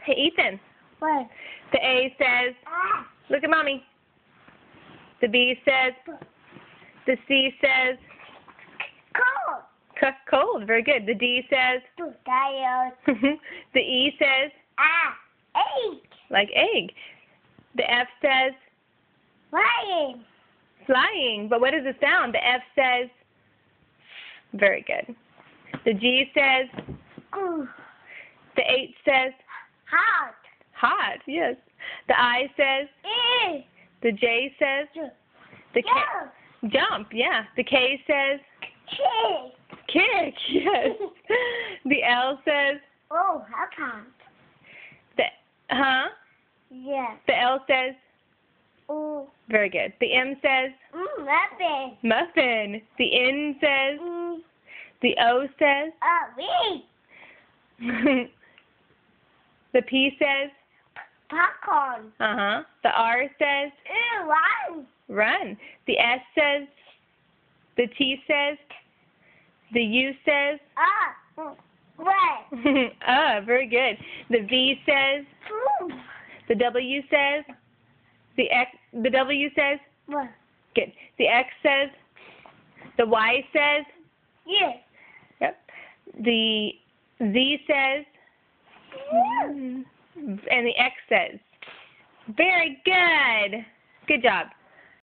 Hey, Ethan. What? The A says, look at mommy. The B says, the C says, Cold. Cold. Very good. The D says, Tired. the E says, Egg. like egg. The F says, Flying. flying. But what does it sound? The F says, very good. The G says, the H says, Hot. hot. Yes. The I says, the J says, the K, jump. Yeah. The K says, kick. Yes. The L says, Oh, how come? Yeah. The L says, Oh. very good. The M says, Muffin. muffin. The N says, the O says, Wheat. the P says, Popcorn. The R says, Run. run. The S says, the T says, the U says, Red. very good. The V says, the W says, the X, the W says, good. The X says, the Y says, Yes. yep. The Z says, and the X says. Very good. Good job.